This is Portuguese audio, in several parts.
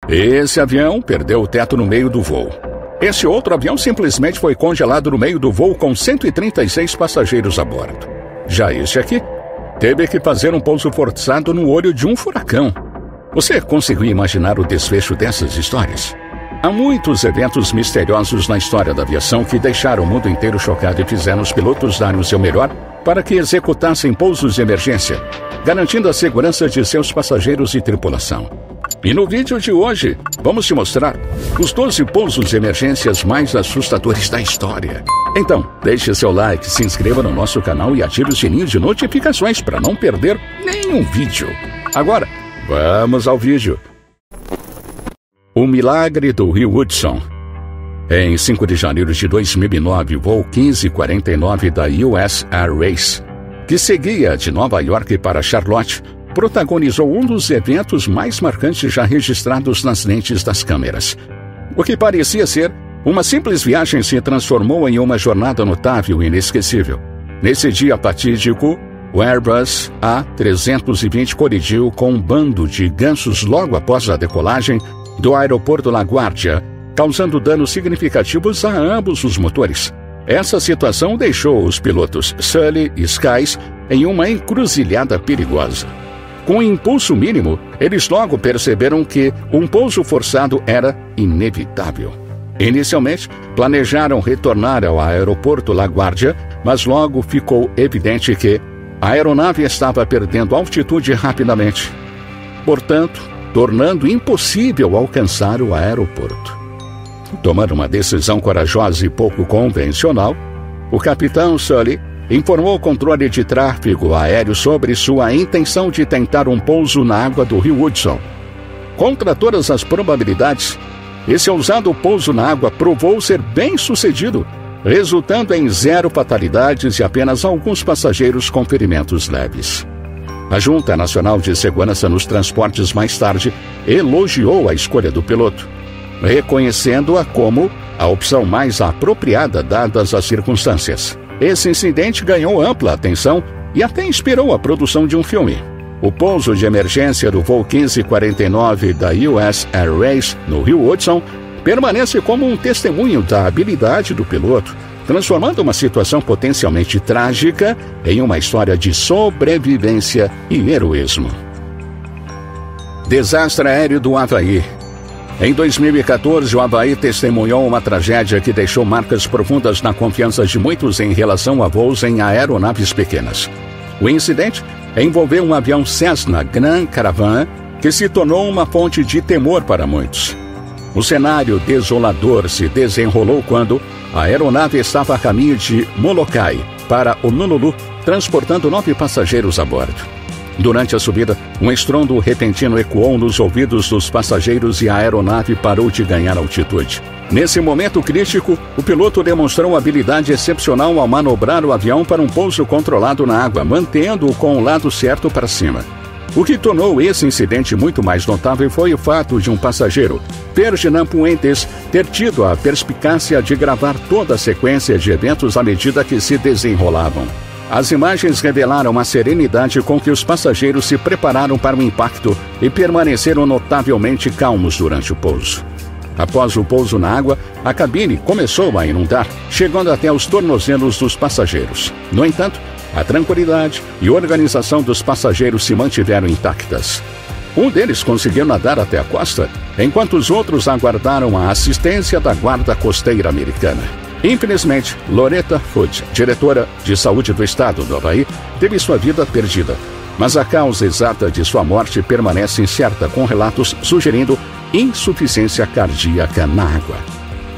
Esse avião perdeu o teto no meio do voo. Esse outro avião simplesmente foi congelado no meio do voo com 136 passageiros a bordo. Já este aqui teve que fazer um pouso forçado no olho de um furacão. Você conseguiu imaginar o desfecho dessas histórias? Há muitos eventos misteriosos na história da aviação que deixaram o mundo inteiro chocado e fizeram os pilotos darem o seu melhor para que executassem pousos de emergência, garantindo a segurança de seus passageiros e tripulação. E no vídeo de hoje, vamos te mostrar os 12 pousos de emergências mais assustadores da história. Então, deixe seu like, se inscreva no nosso canal e ative o sininho de notificações para não perder nenhum vídeo. Agora, vamos ao vídeo. O milagre do rio Hudson. Em 5 de janeiro de 2009, o voo 1549 da US Airways, que seguia de Nova York para Charlotte, protagonizou um dos eventos mais marcantes já registrados nas lentes das câmeras. O que parecia ser uma simples viagem se transformou em uma jornada notável e inesquecível. Nesse dia fatídico, o Airbus A320 colidiu com um bando de gansos logo após a decolagem do aeroporto LaGuardia, causando danos significativos a ambos os motores. Essa situação deixou os pilotos Sully e Skies em uma encruzilhada perigosa. Com um impulso mínimo, eles logo perceberam que um pouso forçado era inevitável. Inicialmente, planejaram retornar ao aeroporto LaGuardia, mas logo ficou evidente que a aeronave estava perdendo altitude rapidamente, portanto, tornando impossível alcançar o aeroporto. Tomando uma decisão corajosa e pouco convencional, o capitão Sully informou o controle de tráfego aéreo sobre sua intenção de tentar um pouso na água do rio Hudson. Contra todas as probabilidades, esse ousado pouso na água provou ser bem sucedido, resultando em 0 fatalidades e apenas alguns passageiros com ferimentos leves. A Junta Nacional de Segurança nos Transportes mais tarde elogiou a escolha do piloto, reconhecendo-a como a opção mais apropriada dadas as circunstâncias. Esse incidente ganhou ampla atenção e até inspirou a produção de um filme. O pouso de emergência do voo 1549 da US Airways no rio Hudson permanece como um testemunho da habilidade do piloto, transformando uma situação potencialmente trágica em uma história de sobrevivência e heroísmo. Desastre aéreo do Havaí. Em 2014, o Havaí testemunhou uma tragédia que deixou marcas profundas na confiança de muitos em relação a voos em aeronaves pequenas. O incidente envolveu um avião Cessna Grand Caravan que se tornou uma fonte de temor para muitos. O cenário desolador se desenrolou quando a aeronave estava a caminho de Molokai para Honolulu, transportando 9 passageiros a bordo. Durante a subida, um estrondo repentino ecoou nos ouvidos dos passageiros e a aeronave parou de ganhar altitude. Nesse momento crítico, o piloto demonstrou uma habilidade excepcional ao manobrar o avião para um pouso controlado na água, mantendo-o com o lado certo para cima. O que tornou esse incidente muito mais notável foi o fato de um passageiro, Ferdinand Puentes, ter tido a perspicácia de gravar toda a sequência de eventos à medida que se desenrolavam. As imagens revelaram a serenidade com que os passageiros se prepararam para o impacto e permaneceram notavelmente calmos durante o pouso. Após o pouso na água, a cabine começou a inundar, chegando até os tornozelos dos passageiros. No entanto, a tranquilidade e organização dos passageiros se mantiveram intactas. Um deles conseguiu nadar até a costa, enquanto os outros aguardaram a assistência da Guarda Costeira Americana. Infelizmente, Loretta Foote, diretora de saúde do estado do Havaí, teve sua vida perdida, mas a causa exata de sua morte permanece incerta, com relatos sugerindo insuficiência cardíaca na água.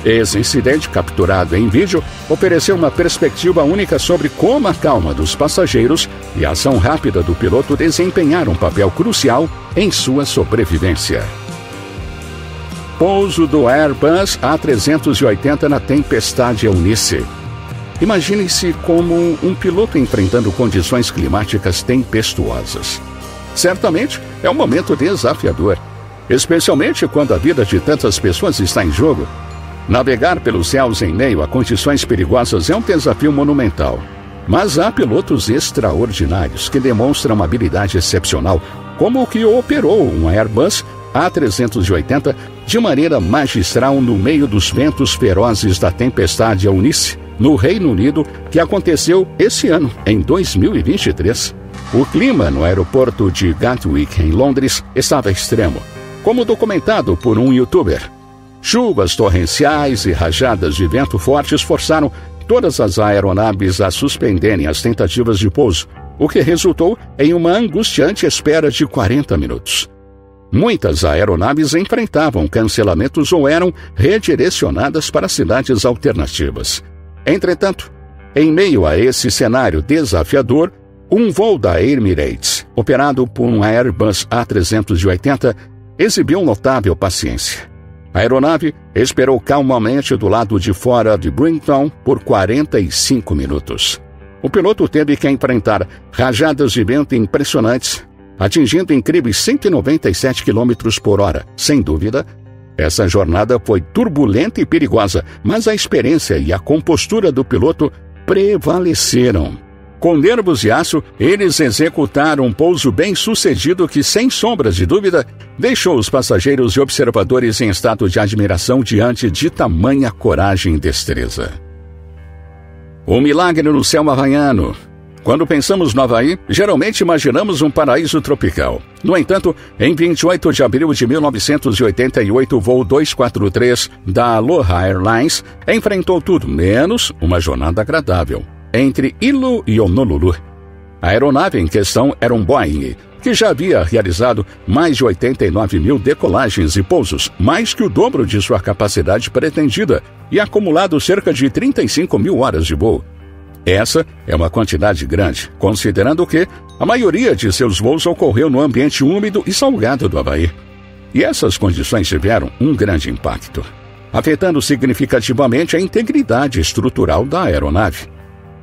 Esse incidente, capturado em vídeo, ofereceu uma perspectiva única sobre como a calma dos passageiros e a ação rápida do piloto desempenharam um papel crucial em sua sobrevivência. Pouso do Airbus A380 na tempestade Eunice. Imagine-se como um piloto enfrentando condições climáticas tempestuosas. Certamente é um momento desafiador, especialmente quando a vida de tantas pessoas está em jogo. Navegar pelos céus em meio a condições perigosas é um desafio monumental. Mas há pilotos extraordinários que demonstram uma habilidade excepcional, como o que operou um Airbus A380 de maneira magistral no meio dos ventos ferozes da tempestade Eunice, no Reino Unido, que aconteceu esse ano, em 2023. O clima no aeroporto de Gatwick, em Londres, estava extremo, como documentado por um youtuber. Chuvas torrenciais e rajadas de vento fortes forçaram todas as aeronaves a suspenderem as tentativas de pouso, o que resultou em uma angustiante espera de 40 minutos. Muitas aeronaves enfrentavam cancelamentos ou eram redirecionadas para cidades alternativas. Entretanto, em meio a esse cenário desafiador, um voo da Emirates, operado por um Airbus A380, exibiu notável paciência. A aeronave esperou calmamente do lado de fora de Bridgetown por 45 minutos. O piloto teve que enfrentar rajadas de vento impressionantes, atingindo incríveis 197 km por hora. Sem dúvida, essa jornada foi turbulenta e perigosa, mas a experiência e a compostura do piloto prevaleceram. Com nervos de aço, eles executaram um pouso bem-sucedido que, sem sombras de dúvida, deixou os passageiros e observadores em estado de admiração diante de tamanha coragem e destreza. Um milagre no céu havaiano. Quando pensamos no Havaí, geralmente imaginamos um paraíso tropical. No entanto, em 28 de abril de 1988, o voo 243 da Aloha Airlines enfrentou tudo menos uma jornada agradável entre Hilo e Honolulu. A aeronave em questão era um Boeing, que já havia realizado mais de 89 mil decolagens e pousos, mais que o dobro de sua capacidade pretendida, e acumulado cerca de 35 mil horas de voo. Essa é uma quantidade grande, considerando que a maioria de seus voos ocorreu no ambiente úmido e salgado do Havaí. E essas condições tiveram um grande impacto, afetando significativamente a integridade estrutural da aeronave.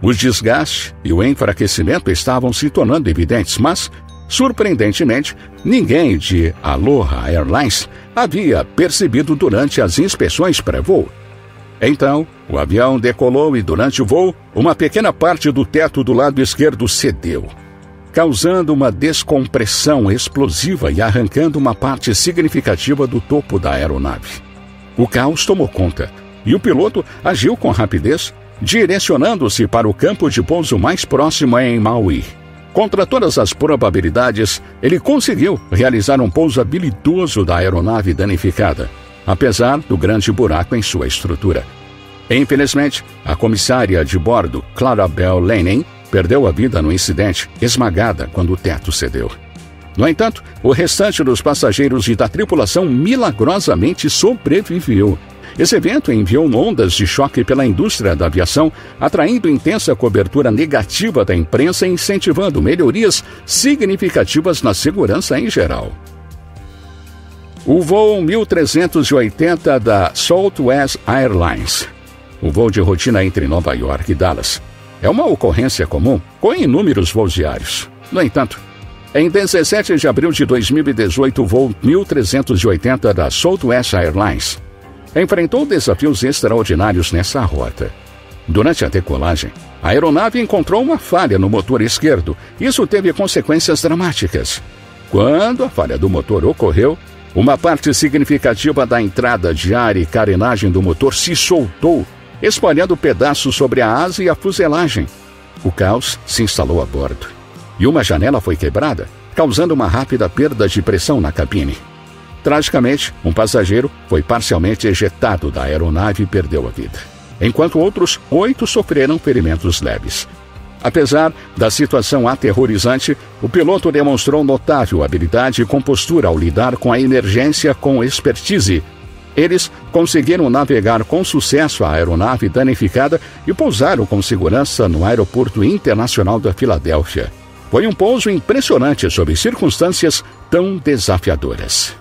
Os desgastes e o enfraquecimento estavam se tornando evidentes, mas, surpreendentemente, ninguém de Aloha Airlines havia percebido durante as inspeções pré-voo. Então, o avião decolou e, durante o voo, uma pequena parte do teto do lado esquerdo cedeu, causando uma descompressão explosiva e arrancando uma parte significativa do topo da aeronave. O caos tomou conta, e o piloto agiu com rapidez, direcionando-se para o campo de pouso mais próximo em Maui. Contra todas as probabilidades, ele conseguiu realizar um pouso habilidoso da aeronave danificada, apesar do grande buraco em sua estrutura. Infelizmente, a comissária de bordo, Clarabelle Lanning, perdeu a vida no incidente, esmagada quando o teto cedeu. No entanto, o restante dos passageiros e da tripulação milagrosamente sobreviveu. Esse evento enviou ondas de choque pela indústria da aviação, atraindo intensa cobertura negativa da imprensa e incentivando melhorias significativas na segurança em geral. O voo 1380 da Southwest Airlines, o voo de rotina entre Nova York e Dallas, é uma ocorrência comum com inúmeros voos diários. No entanto, em 17 de abril de 2018, o voo 1380 da Southwest Airlines enfrentou desafios extraordinários nessa rota. Durante a decolagem, a aeronave encontrou uma falha no motor esquerdo. Isso teve consequências dramáticas. Quando a falha do motor ocorreu, uma parte significativa da entrada de ar e carenagem do motor se soltou, espalhando pedaços sobre a asa e a fuselagem. O caos se instalou a bordo, e uma janela foi quebrada, causando uma rápida perda de pressão na cabine. Tragicamente, um passageiro foi parcialmente ejetado da aeronave e perdeu a vida, enquanto outros 8 sofreram ferimentos leves. Apesar da situação aterrorizante, o piloto demonstrou notável habilidade e compostura ao lidar com a emergência com expertise. Eles conseguiram navegar com sucesso a aeronave danificada e pousaram com segurança no Aeroporto Internacional da Filadélfia. Foi um pouso impressionante sob circunstâncias tão desafiadoras.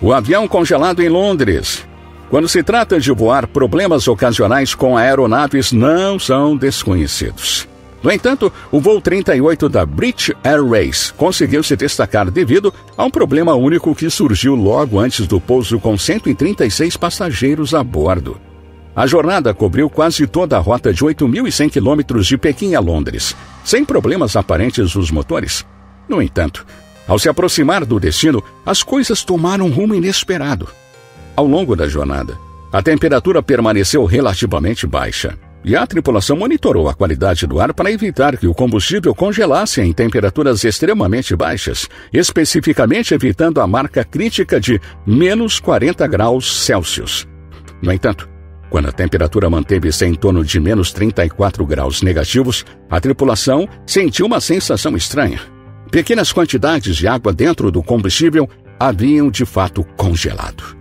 O avião congelado em Londres. Quando se trata de voar, problemas ocasionais com aeronaves não são desconhecidos. No entanto, o voo 38 da British Airways conseguiu se destacar devido a um problema único que surgiu logo antes do pouso com 136 passageiros a bordo. A jornada cobriu quase toda a rota de 8.100 quilômetros de Pequim a Londres, sem problemas aparentes dos motores. No entanto, Ao se aproximar do destino, as coisas tomaram um rumo inesperado. Ao longo da jornada, a temperatura permaneceu relativamente baixa, e a tripulação monitorou a qualidade do ar para evitar que o combustível congelasse em temperaturas extremamente baixas, especificamente evitando a marca crítica de menos 40 graus Celsius. No entanto, quando a temperatura manteve-se em torno de menos 34 graus negativos, a tripulação sentiu uma sensação estranha. Pequenas quantidades de água dentro do combustível haviam de fato congelado.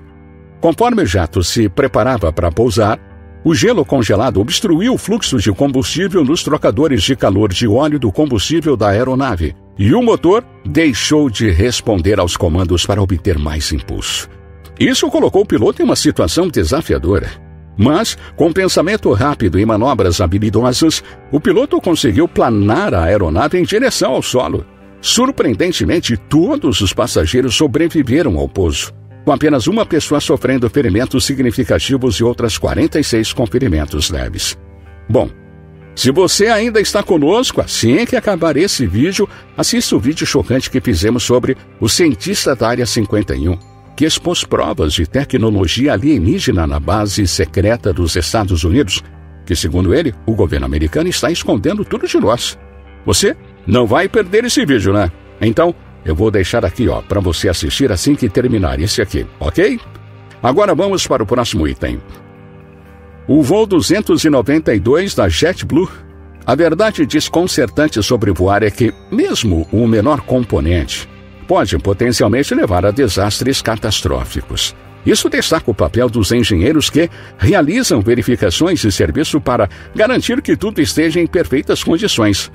Conforme o jato se preparava para pousar, o gelo congelado obstruiu o fluxo de combustível nos trocadores de calor de óleo do combustível da aeronave, e o motor deixou de responder aos comandos para obter mais impulso. Isso colocou o piloto em uma situação desafiadora. Mas, com pensamento rápido e manobras habilidosas, o piloto conseguiu planar a aeronave em direção ao solo. Surpreendentemente, todos os passageiros sobreviveram ao pouso, com apenas uma pessoa sofrendo ferimentos significativos e outras 46 com ferimentos leves. Bom, se você ainda está conosco, assim que acabar esse vídeo, assista o vídeo chocante que fizemos sobre o cientista da Área 51, que expôs provas de tecnologia alienígena na base secreta dos Estados Unidos, que, segundo ele, o governo americano está escondendo tudo de nós. Você não vai perder esse vídeo, né? Então, eu vou deixar aqui, para você assistir assim que terminar esse aqui, ok? Agora vamos para o próximo item. O voo 292 da JetBlue. A verdade desconcertante sobre voar é que, mesmo o menor componente, pode potencialmente levar a desastres catastróficos. Isso destaca o papel dos engenheiros que realizam verificações de serviço para garantir que tudo esteja em perfeitas condições.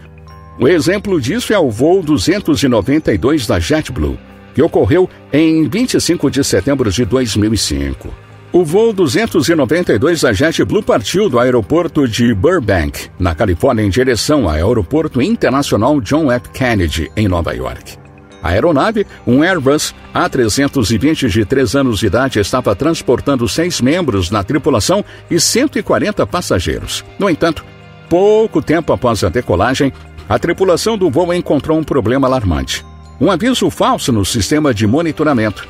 O exemplo disso é o voo 292 da JetBlue, que ocorreu em 25 de setembro de 2005. O voo 292 da JetBlue partiu do aeroporto de Burbank, na Califórnia, em direção ao Aeroporto Internacional John F. Kennedy, em Nova York. A aeronave, um Airbus A320 de 3 anos de idade, estava transportando 6 membros na tripulação e 140 passageiros. No entanto, pouco tempo após a decolagem, a tripulação do voo encontrou um problema alarmante. Um aviso falso no sistema de monitoramento.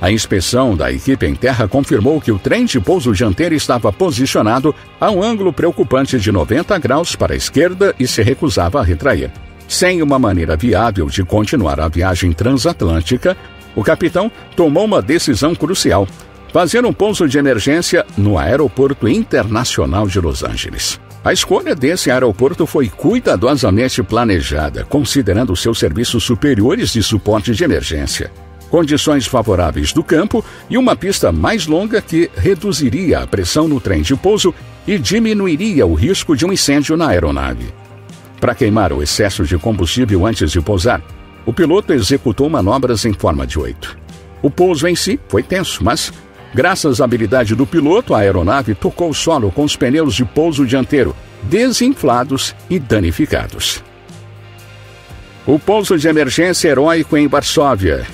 A inspeção da equipe em terra confirmou que o trem de pouso dianteiro estava posicionado a um ângulo preocupante de 90 graus para a esquerda e se recusava a retrair. Sem uma maneira viável de continuar a viagem transatlântica, o capitão tomou uma decisão crucial: fazer um pouso de emergência no Aeroporto Internacional de Los Angeles. A escolha desse aeroporto foi cuidadosamente planejada, considerando seus serviços superiores de suporte de emergência, condições favoráveis do campo e uma pista mais longa que reduziria a pressão no trem de pouso e diminuiria o risco de um incêndio na aeronave. Para queimar o excesso de combustível antes de pousar, o piloto executou manobras em forma de 8. O pouso em si foi tenso, mas, graças à habilidade do piloto, a aeronave tocou o solo com os pneus de pouso dianteiro desinflados e danificados. O pouso de emergência heróico em Varsóvia.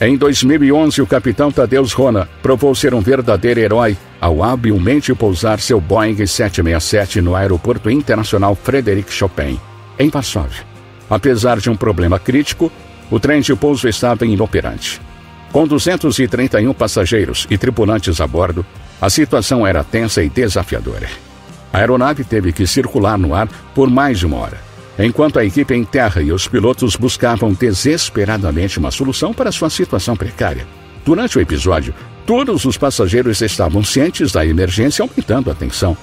Em 2011, o capitão Tadeusz Rona provou ser um verdadeiro herói ao habilmente pousar seu Boeing 767 no Aeroporto Internacional Frederic Chopin, em Varsóvia. Apesar de um problema crítico, o trem de pouso estava inoperante. Com 231 passageiros e tripulantes a bordo, a situação era tensa e desafiadora. A aeronave teve que circular no ar por mais de 1 hora, enquanto a equipe em terra e os pilotos buscavam desesperadamente uma solução para sua situação precária. Durante o episódio, todos os passageiros estavam cientes da emergência, aumentando a tensão.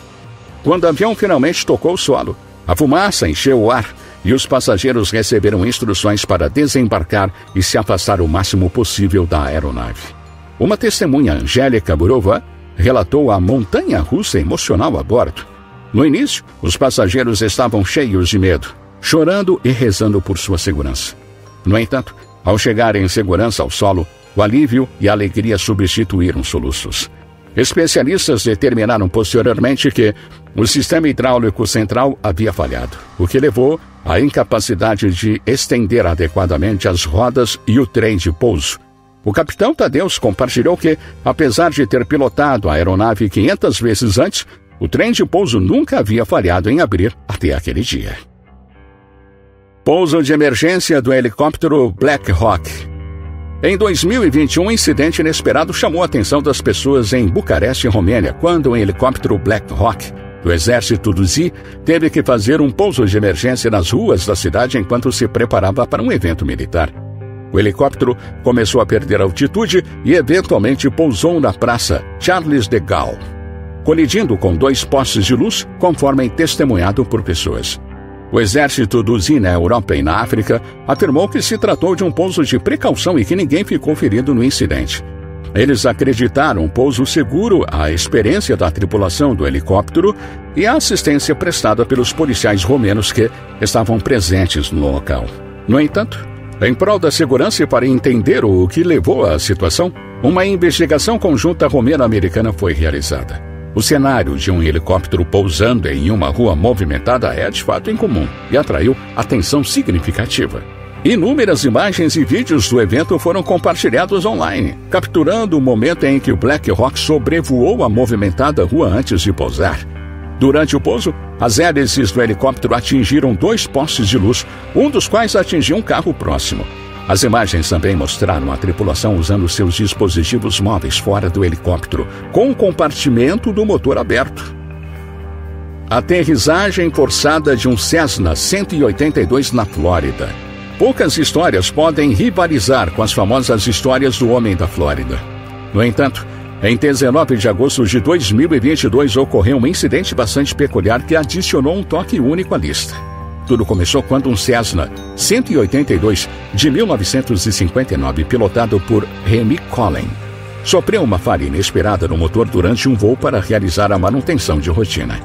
Quando o avião finalmente tocou o solo, a fumaça encheu o ar e os passageiros receberam instruções para desembarcar e se afastar o máximo possível da aeronave. Uma testemunha, Angélica Burova, relatou a montanha-russa emocional a bordo. No início, os passageiros estavam cheios de medo, chorando e rezando por sua segurança. No entanto, ao chegarem em segurança ao solo, o alívio e a alegria substituíram soluços. Especialistas determinaram posteriormente que o sistema hidráulico central havia falhado, o que levou à incapacidade de estender adequadamente as rodas e o trem de pouso. O capitão Tadeusz compartilhou que, apesar de ter pilotado a aeronave 500 vezes antes, o trem de pouso nunca havia falhado em abrir até aquele dia. Pouso de emergência do helicóptero Black Hawk. Em 2021, um incidente inesperado chamou a atenção das pessoas em Bucareste, Romênia, quando um helicóptero Black Hawk do exército do ZI teve que fazer um pouso de emergência nas ruas da cidade enquanto se preparava para um evento militar. O helicóptero começou a perder altitude e eventualmente pousou na praça Charles de Gaulle, colidindo com 2 postes de luz, conforme testemunhado por pessoas. O exército do ZI na Europa e na África afirmou que se tratou de um pouso de precaução e que ninguém ficou ferido no incidente. Eles acreditaram o pouso seguro, a experiência da tripulação do helicóptero e a assistência prestada pelos policiais romenos que estavam presentes no local. No entanto, em prol da segurança e para entender o que levou à situação, uma investigação conjunta romeno-americana foi realizada. O cenário de um helicóptero pousando em uma rua movimentada é de fato incomum e atraiu atenção significativa. Inúmeras imagens e vídeos do evento foram compartilhados online, capturando o momento em que o Black Hawk sobrevoou a movimentada rua antes de pousar. Durante o pouso, as hélices do helicóptero atingiram 2 postes de luz, um dos quais atingiu um carro próximo. As imagens também mostraram a tripulação usando seus dispositivos móveis fora do helicóptero, com o compartimento do motor aberto. Aterrissagem forçada de um Cessna 182 na Flórida. Poucas histórias podem rivalizar com as famosas histórias do Homem da Flórida. No entanto, em 19 de agosto de 2022 ocorreu um incidente bastante peculiar que adicionou um toque único à lista. Tudo começou quando um Cessna 182 de 1959, pilotado por Remy Collin, sofreu uma falha inesperada no motor durante um voo para realizar a manutenção de rotina.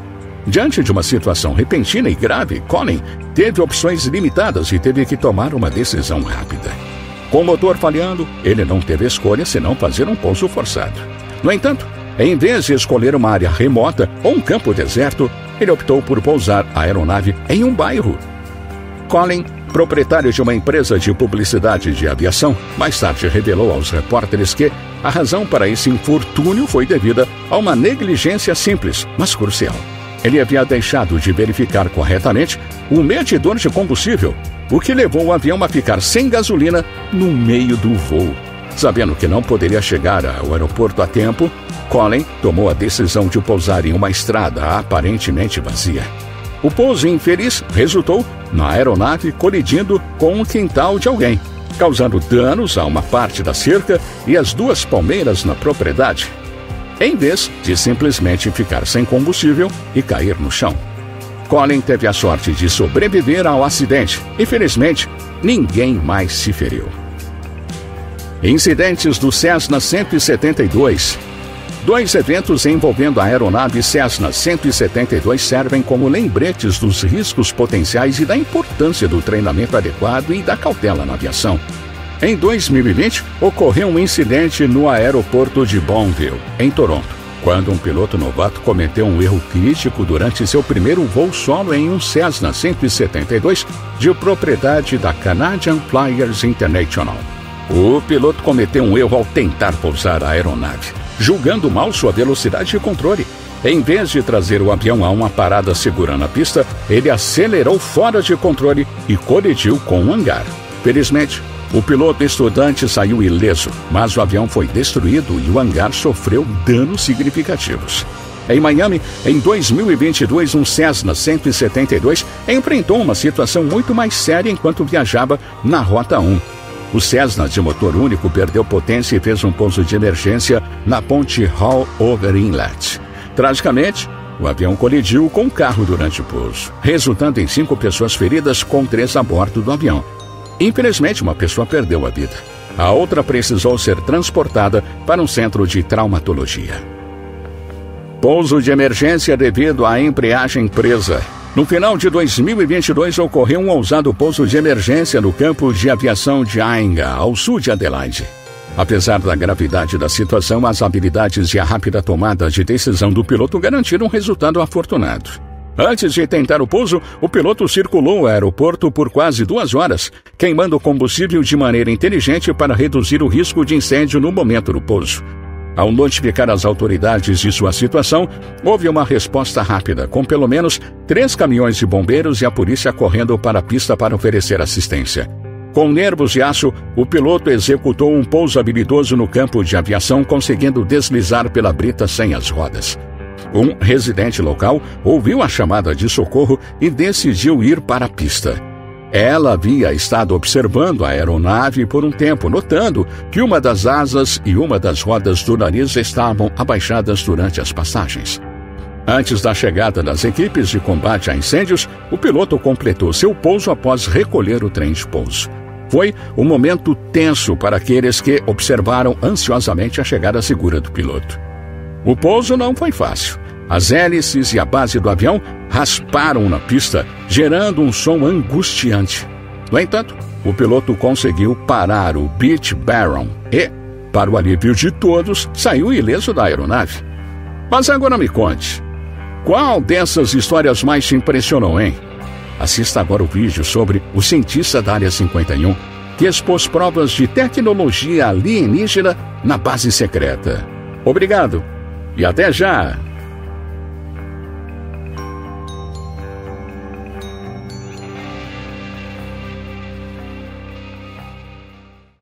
Diante de uma situação repentina e grave, Collin teve opções limitadas e teve que tomar uma decisão rápida. Com o motor falhando, ele não teve escolha senão fazer um pouso forçado. No entanto, em vez de escolher uma área remota ou um campo deserto, ele optou por pousar a aeronave em um bairro. Collin, proprietário de uma empresa de publicidade de aviação, mais tarde revelou aos repórteres que a razão para esse infortúnio foi devida a uma negligência simples, mas crucial. Ele havia deixado de verificar corretamente o medidor de combustível, o que levou o avião a ficar sem gasolina no meio do voo. Sabendo que não poderia chegar ao aeroporto a tempo, Collin tomou a decisão de pousar em uma estrada aparentemente vazia. O pouso infeliz resultou na aeronave colidindo com um quintal de alguém, causando danos a uma parte da cerca e as 2 palmeiras na propriedade, em vez de simplesmente ficar sem combustível e cair no chão. Collin teve a sorte de sobreviver ao acidente e, felizmente, ninguém mais se feriu. Incidentes do Cessna 172. 2 eventos envolvendo a aeronave Cessna 172 servem como lembretes dos riscos potenciais e da importância do treinamento adequado e da cautela na aviação. Em 2020, ocorreu um incidente no aeroporto de Bonneville, em Toronto, quando um piloto novato cometeu um erro crítico durante seu primeiro voo solo em um Cessna 172 de propriedade da Canadian Flyers International. O piloto cometeu um erro ao tentar pousar a aeronave, julgando mal sua velocidade e controle. Em vez de trazer o avião a uma parada segura na pista, ele acelerou fora de controle e colidiu com um hangar. Felizmente, o piloto estudante saiu ileso, mas o avião foi destruído e o hangar sofreu danos significativos. Em Miami, em 2022, um Cessna 172 enfrentou uma situação muito mais séria enquanto viajava na Rota 1. O Cessna de motor único perdeu potência e fez um pouso de emergência na ponte Hall Over Inlet. Tragicamente, o avião colidiu com um carro durante o pouso, resultando em 5 pessoas feridas com 3 a bordo do avião. Infelizmente, uma pessoa perdeu a vida. A outra precisou ser transportada para um centro de traumatologia. Pouso de emergência devido à embreagem presa. No final de 2022, ocorreu um ousado pouso de emergência no campo de aviação de Ainga, ao sul de Adelaide. Apesar da gravidade da situação, as habilidades e a rápida tomada de decisão do piloto garantiram um resultado afortunado. Antes de tentar o pouso, o piloto circulou o aeroporto por quase 2 horas, queimando combustível de maneira inteligente para reduzir o risco de incêndio no momento do pouso. Ao notificar as autoridades de sua situação, houve uma resposta rápida, com pelo menos 3 caminhões de bombeiros e a polícia correndo para a pista para oferecer assistência. Com nervos de aço, o piloto executou um pouso habilidoso no campo de aviação, conseguindo deslizar pela brita sem as rodas. Um residente local ouviu a chamada de socorro e decidiu ir para a pista. Ela havia estado observando a aeronave por um tempo, notando que uma das asas e uma das rodas do nariz estavam abaixadas durante as passagens. Antes da chegada das equipes de combate a incêndios, o piloto completou seu pouso após recolher o trem de pouso. Foi um momento tenso para aqueles que observaram ansiosamente a chegada segura do piloto. O pouso não foi fácil. As hélices e a base do avião rasparam na pista, gerando um som angustiante. No entanto, o piloto conseguiu parar o Beech Baron e, para o alívio de todos, saiu ileso da aeronave. Mas agora me conte, qual dessas histórias mais te impressionou, hein? Assista agora o vídeo sobre o cientista da Área 51, que expôs provas de tecnologia alienígena na base secreta. Obrigado e até já!